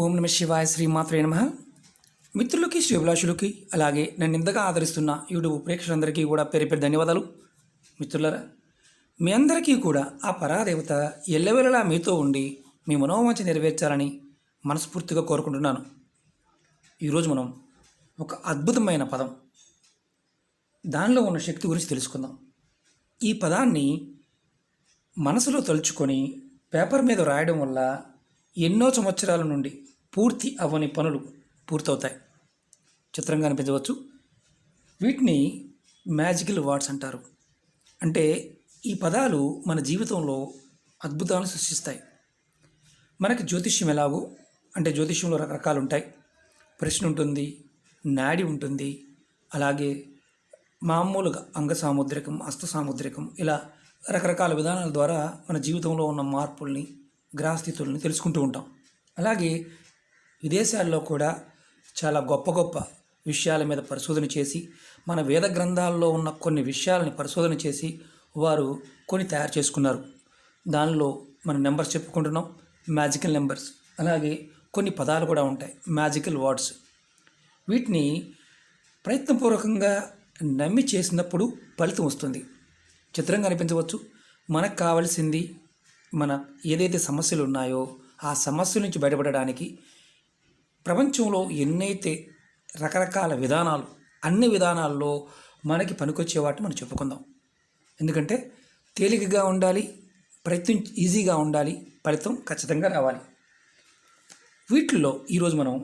ఓం నమ శివాయ శ్రీమాత్రే నమః. మిత్రులకి శివభిలాషులకి అలాగే నన్ను ఇంతగా ఆదరిస్తున్న యూట్యూబ్ ప్రేక్షకులందరికీ కూడా పేరు పేరు ధన్యవాదాలు. మిత్రులారా, మీ అందరికీ కూడా ఆ పరాదేవత ఎల్లవేళలా మీతో ఉండి మీ మనోవాంఛ నెరవేర్చాలని మనస్ఫూర్తిగా కోరుకుంటున్నాను. ఈరోజు మనం ఒక అద్భుతమైన పదం, దానిలో ఉన్న శక్తి గురించి తెలుసుకుందాం. ఈ పదాన్ని మనసులో తలుచుకొని పేపర్ మీద రాయడం వల్ల ఎన్నో సంవత్సరాల నుండి పూర్తి అవ్వని పనులు పూర్తవుతాయి. చిత్రంగా అనిపించవచ్చు. వీటిని మ్యాజికల్ వర్డ్స్ అంటారు. అంటే ఈ పదాలు మన జీవితంలో అద్భుతాలను సృష్టిస్తాయి. మనకి జ్యోతిష్యం ఎలాగో, అంటే జ్యోతిష్యంలో రకరకాలు ఉంటాయి. ప్రశ్న ఉంటుంది, నాడి ఉంటుంది, అలాగే మామూలుగా అంగ సాముద్రికం, హస్త సాముద్రికం, ఇలా రకరకాల విధానాల ద్వారా మన జీవితంలో ఉన్న మార్పుల్ని, గ్రహస్థితుల్ని తెలుసుకుంటూ ఉంటాం. అలాగే విదేశాల్లో కూడా చాలా గొప్ప గొప్ప విషయాల మీద పరిశోధన చేసి, మన వేద గ్రంథాల్లో ఉన్న కొన్ని విషయాలని పరిశోధన చేసి వారు కొన్ని తయారు చేసుకున్నారు. దానిలో మనం నెంబర్స్ చెప్పుకుంటున్నాం, మ్యాజికల్ నెంబర్స్. అలాగే కొన్ని పదాలు కూడా ఉంటాయి, మ్యాజికల్ వర్డ్స్. వీటిని ప్రయత్నపూర్వకంగా నమ్మి చేసినప్పుడు ఫలితం వస్తుంది. చిత్రంగా అనిపించవచ్చు. మనకు కావలసింది, మన ఏదైతే సమస్యలు ఉన్నాయో ఆ సమస్యల నుంచి బయటపడడానికి ప్రపంచంలో ఎన్నైతే రకరకాల విధానాలు, అన్ని విధానాల్లో మనకి పనికొచ్చే వాటిని మనం చెప్పుకుందాం. ఎందుకంటే తేలికగా ఉండాలి, ప్రయత్నం ఈజీగా ఉండాలి, ఫలితం ఖచ్చితంగా రావాలి. వీటిల్లో ఈరోజు మనం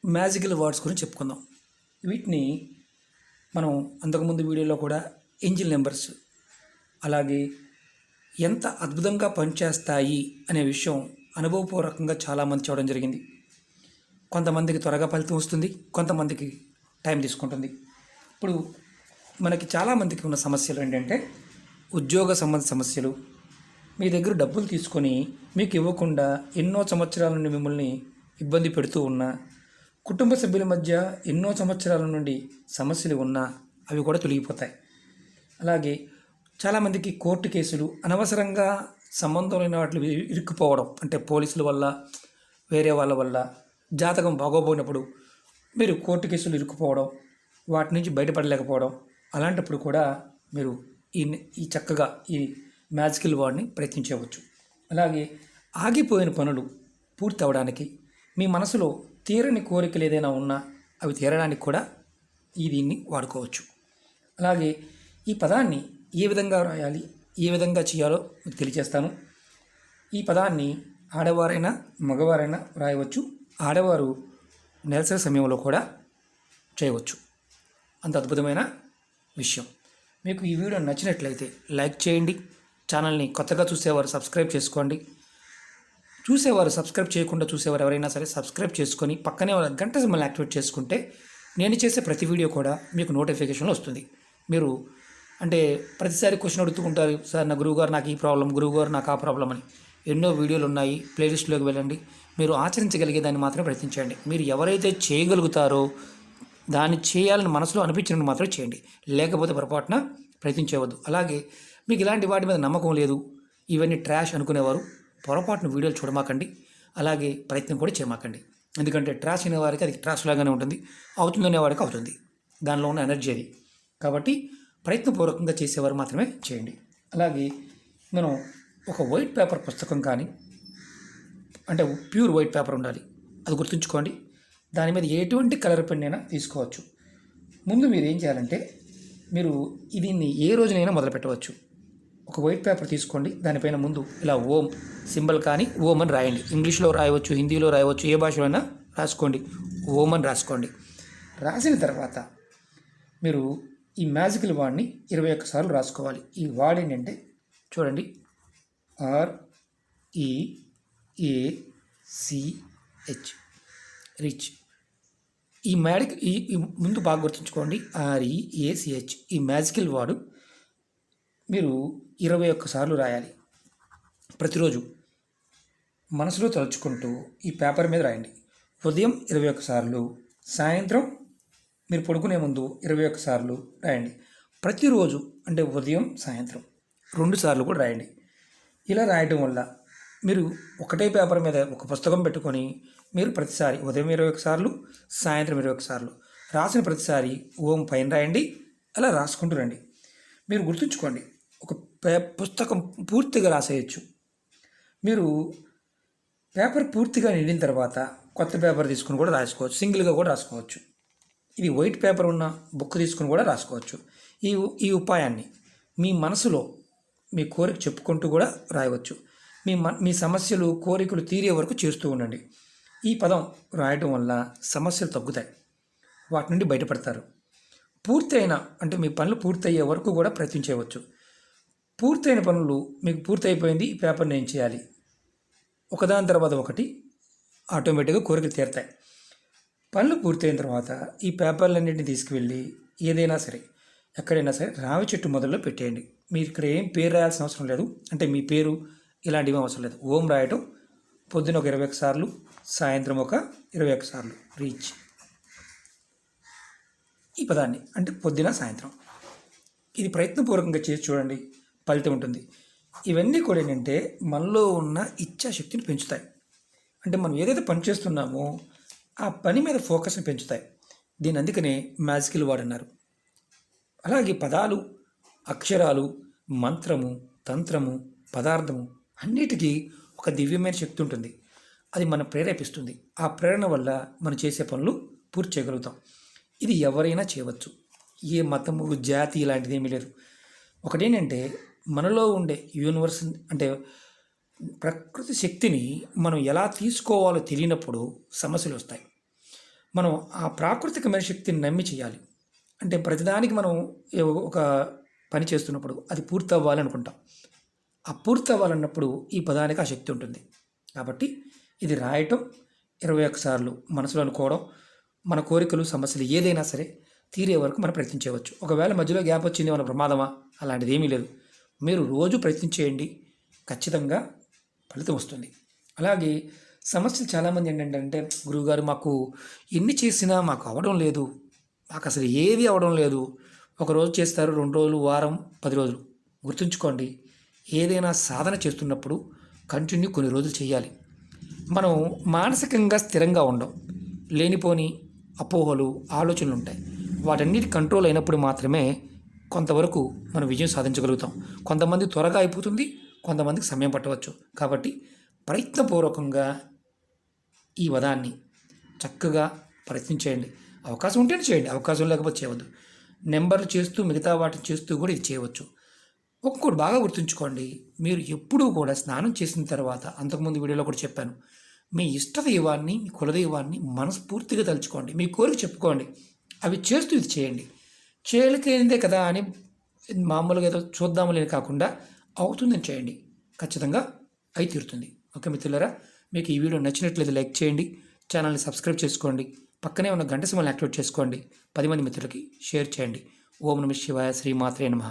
మ్యాజికల్ వర్డ్స్ గురించి చెప్పుకుందాం. వీటిని మనం అంతకుముందు వీడియోలో కూడా ఏంజిల్ నెంబర్స్, అలాగే ఎంత అద్భుతంగా పనిచేస్తాయి అనే విషయం అనుభవపూర్వకంగా చాలామంది చూడడం జరిగింది. కొంతమందికి త్వరగా ఫలితం వస్తుంది, కొంతమందికి టైం తీసుకుంటుంది. ఇప్పుడు మనకి చాలామందికి ఉన్న సమస్యలు ఏంటంటే ఉద్యోగ సంబంధ సమస్యలు. మీ దగ్గర డబ్బులు తీసుకొని మీకు ఇవ్వకుండా ఎన్నో సంవత్సరాల నుండి మిమ్మల్ని ఇబ్బంది పెడుతూ ఉన్నా, కుటుంబ సభ్యుల మధ్య ఎన్నో సంవత్సరాల నుండి సమస్యలు ఉన్నా అవి కూడా తొలగిపోతాయి. అలాగే చాలామందికి కోర్టు కేసులు, అనవసరంగా సంబంధం లేని వాటిలో ఇరుక్కుపోవడం, అంటే పోలీసుల వల్ల, వేరే వాళ్ళ వల్ల, జాతకం బాగోపోయినప్పుడు మీరు కోర్టు కేసులు ఇరుక్కుపోవడం, వాటి నుంచి బయటపడలేకపోవడం, అలాంటప్పుడు కూడా మీరు ఈ చక్కగా ఈ మ్యాజికల్ వర్డ్ని ప్రయత్నించవచ్చు. అలాగే ఆగిపోయిన పనులు పూర్తి అవ్వడానికి, మీ మనసులో తీరని కోరికలు ఏదైనా ఉన్నా అవి తీరడానికి కూడా దీన్ని వాడుకోవచ్చు. అలాగే ఈ పదాన్ని ఏ విధంగా రాయాలి, ఏ విధంగా చేయాలో మీకు తెలియజేస్తాను. ఈ పదాన్ని ఆడవారైనా మగవారైనా రాయవచ్చు. ఆడవారు నెలసరి సమయంలో కూడా చేయవచ్చు. అంత అద్భుతమైన విషయం. మీకు ఈ వీడియో నచ్చినట్లయితే లైక్ చేయండి. ఛానల్ని కొత్తగా చూసేవారు సబ్స్క్రైబ్ చేసుకోండి. చూసేవారు సబ్స్క్రైబ్ చేయకుండా చూసేవారు ఎవరైనా సరే సబ్స్క్రైబ్ చేసుకొని పక్కనే గంట సింబల్ని యాక్టివేట్ చేసుకుంటే నేను చేసే ప్రతి వీడియో కూడా మీకు నోటిఫికేషన్లో వస్తుంది. మీరు అంటే ప్రతిసారి క్వశ్చన్ అడుగుతూ ఉంటారు, సార్ నా గురువుగారు నాకు ఈ ప్రాబ్లం, గురువుగారు నాకు ఆ ప్రాబ్లం అని. ఎన్నో వీడియోలు ఉన్నాయి, ప్లేలిస్ట్లోకి వెళ్ళండి. మీరు ఆచరించగలిగే దాన్ని మాత్రమే ప్రయత్నించండి. మీరు ఎవరైతే చేయగలుగుతారో దాన్ని చేయాలని మనసులో అనిపించినట్టు మాత్రమే చేయండి, లేకపోతే పొరపాటున ప్రయత్నించవద్దు. అలాగే మీకు ఇలాంటి వాటి మీద నమ్మకం లేదు, ఇవన్నీ ట్రాష్ అనుకునేవారు పొరపాటున వీడియోలు చూడమాకండి, అలాగే ప్రయత్నం కూడా చేయమాకండి. ఎందుకంటే ట్రాష్ అనేవారికి అది ట్రాష్ లాగానే ఉంటుంది, అవుతుందనేవాడికి అవుతుంది, దానిలో ఉన్న ఎనర్జీ అది. కాబట్టి ప్రయత్నపూర్వకంగా చేసేవారు మాత్రమే చేయండి. అలాగే మనం ఒక వైట్ పేపర్ పుస్తకం కానీ, అంటే ప్యూర్ వైట్ పేపర్ ఉండాలి, అది గుర్తుంచుకోండి. దాని మీద ఎటువంటి కలర్ పెన్ అయినా తీసుకోవచ్చు. ముందు మీరు ఏం చేయాలంటే, మీరు దీన్ని ఏ రోజునైనా మొదలు పెట్టవచ్చు. ఒక వైట్ పేపర్ తీసుకోండి, దానిపైన ముందు ఇలా ఓం సింబల్ కానీ ఓం అని రాయండి. ఇంగ్లీష్లో రాయవచ్చు, హిందీలో రాయవచ్చు, ఏ భాషలో అయినా రాసుకోండి. ఓం అని రాసుకోండి. రాసిన తర్వాత మీరు ఈ మ్యాజికల్ వర్డ్ని 21 సార్లు రాసుకోవాలి. ఈ వర్డ్ ఏంటంటే చూడండి, REACH, రిచ్. ఈ ముందు బాగా గుర్తుంచుకోండి, REACH. ఈ మ్యాజికల్ వర్డ్ మీరు 21 సార్లు రాయాలి. ప్రతిరోజు మనసులో తలుచుకుంటూ ఈ పేపర్ మీద రాయండి. ఉదయం 21 సార్లు, సాయంత్రం మీరు పడుకునే ముందు 21 సార్లు రాయండి. ప్రతిరోజు అంటే ఉదయం సాయంత్రం 2 సార్లు కూడా రాయండి. ఇలా రాయటం వల్ల మీరు ఒకటే పేపర్ మీద ఒక పుస్తకం పెట్టుకొని మీరు ప్రతిసారి ఉదయం 21 సార్లు, సాయంత్రం 21 సార్లు రాసిన ప్రతిసారి ఓం పైన రాయండి. అలా రాసుకుంటూ రండి. మీరు గుర్తుంచుకోండి, ఒక పుస్తకం పూర్తిగా రాసేయచ్చు. మీరు పేపర్ పూర్తిగా నిండిన తర్వాత కొత్త పేపర్ తీసుకుని కూడా రాసుకోవచ్చు, సింగిల్గా కూడా రాసుకోవచ్చు. ఇది వైట్ పేపర్ ఉన్న బుక్ తీసుకుని కూడా రాసుకోవచ్చు. ఈ ఈ ఉపాయాన్ని మీ మనసులో మీ కోరిక చెప్పుకుంటూ కూడా రాయవచ్చు. మీ సమస్యలు కోరికలు తీరే వరకు చేస్తూ ఉండండి. ఈ పదం రాయటం వల్ల సమస్యలు తగ్గుతాయి, వాటి నుండి బయటపడతారు. పూర్తయిన అంటే మీ పనులు పూర్తయ్యే వరకు కూడా ప్రయత్నం చేయవచ్చు. పూర్తయిన పనులు మీకు పూర్తయిపోయింది, ఈ పేపర్ని ఏం చేయాలి, ఒకదాని తర్వాత ఒకటి ఆటోమేటిక్గా కోరికలు తీరుతాయి. పనులు పూర్తయిన తర్వాత ఈ పేపర్లన్నింటినీ తీసుకువెళ్ళి ఏదైనా సరే ఎక్కడైనా సరే రావి చెట్టు మొదల్లో పెట్టేయండి. మీరు ఇక్కడ ఏం పేరు రాయాల్సిన అవసరం లేదు, అంటే మీ పేరు ఇలాంటివి అవసరం లేదు. ఓం రాయటం పొద్దున ఒక 21 సార్లు, సాయంత్రం ఒక 21 సార్లు రీచ్ ఈ పదాన్ని, అంటే పొద్దున సాయంత్రం. ఇది ప్రయత్నపూర్వకంగా చేసి చూడండి, ఫలితం ఉంటుంది. ఇవన్నీ కూడా ఏంటంటే మనలో ఉన్న ఇచ్ఛాశక్తిని పెంచుతాయి. అంటే మనం ఏదైతే పని చేస్తున్నామో ఆ పని మీద ఫోకస్ని పెంచుతాయి. దీని అందుకనే మ్యాజికల్ వర్డ్ అన్నారు. అలాగే పదాలు, అక్షరాలు, మంత్రము, తంత్రము, పదార్థము అన్నిటికీ ఒక దివ్యమైన శక్తి ఉంటుంది. అది మనం ప్రేరేపిస్తుంది. ఆ ప్రేరణ వల్ల మనం చేసే పనులు పూర్తి చేయగలుగుతాం. ఇది ఎవరైనా చేయవచ్చు. ఏ మతము, జాతి ఇలాంటిది ఏమీ లేదు. ఒకటేంటంటే మనలో ఉండే యూనివర్స్ అంటే ప్రకృతి శక్తిని మనం ఎలా తీసుకోవాలో తెలియనప్పుడు సమస్యలు వస్తాయి. మనం ఆ ప్రాకృతికమైన శక్తిని నమ్మి చేయాలి. అంటే ప్రతిదానికి మనం ఒక పని చేస్తున్నప్పుడు అది పూర్తి అవ్వాలనుకుంటాం. ఆ పూర్తి అవ్వాలన్నప్పుడు ఈ పదానికి ఆ శక్తి ఉంటుంది. కాబట్టి ఇది రాయటం 21 సార్లు మనసులో అనుకోవడం, మన కోరికలు, సమస్యలు ఏదైనా సరే తీరే వరకు మనం ప్రయత్నించవచ్చు. ఒకవేళ మధ్యలో గ్యాప్ వచ్చింది, మన ప్రమాదమా, అలాంటిది ఏమీ లేదు. మీరు రోజు ప్రయత్నించేయండి, ఖచ్చితంగా ఫలితం వస్తుంది. అలాగే సమస్యలు చాలామంది ఏంటంటే, గురువుగారు మాకు ఎన్ని చేసినా మాకు అవ్వడం లేదు, మాకు అసలు ఏది అవ్వడం లేదు. ఒకరోజు చేస్తారు, 2 రోజులు, వారం, 10 రోజులు. గుర్తుంచుకోండి, ఏదైనా సాధన చేస్తున్నప్పుడు కంటిన్యూ కొన్ని రోజులు చేయాలి. మనం మానసికంగా స్థిరంగా ఉండం, లేనిపోని అపోహలు, ఆలోచనలు ఉంటాయి. వాటన్నిటి కంట్రోల్ అయినప్పుడు మాత్రమే కొంతవరకు మనం విజయం సాధించగలుగుతాం. కొంతమంది త్వరగా అయిపోతుంది, కొంతమందికి సమయం పట్టవచ్చు. కాబట్టి ప్రయత్నపూర్వకంగా ఈ వదాన్ని చక్కగా ప్రయత్నించేయండి. అవకాశం ఉంటేనే చేయండి, అవకాశం లేకపోతే చేయవద్దు. నెంబర్లు చేస్తూ మిగతా వాటిని చేస్తూ కూడా ఇది చేయవచ్చు. ఒక్కొక్కటి బాగా గుర్తుంచుకోండి, మీరు ఎప్పుడూ కూడా స్నానం చేసిన తర్వాత, అంతకుముందు వీడియోలో కూడా చెప్పాను, మీ ఇష్టదైవాన్ని, మీ కులదైవాన్ని మనస్ఫూర్తిగా తలుచుకోండి, మీ కోరిక చెప్పుకోండి. అవి చేస్తూ ఇది చేయండి. చేయలేనిదే కదా అని మామూలుగా ఏదో చూద్దామని కాకుండా అవుతుందని చేయండి, ఖచ్చితంగా అయి తీరుతుంది. ఓకే మిత్రులారా, మీకు ఈ వీడియో నచ్చినట్లయితే లైక్ చేయండి, ఛానల్ని సబ్స్క్రైబ్ చేసుకోండి, పక్కనే ఉన్న గంట సింబల్ని యాక్టివేట్ చేసుకోండి, 10 మంది మిత్రులకి షేర్ చేయండి. ఓం నమః శివాయ, శ్రీమాత్రే నమః.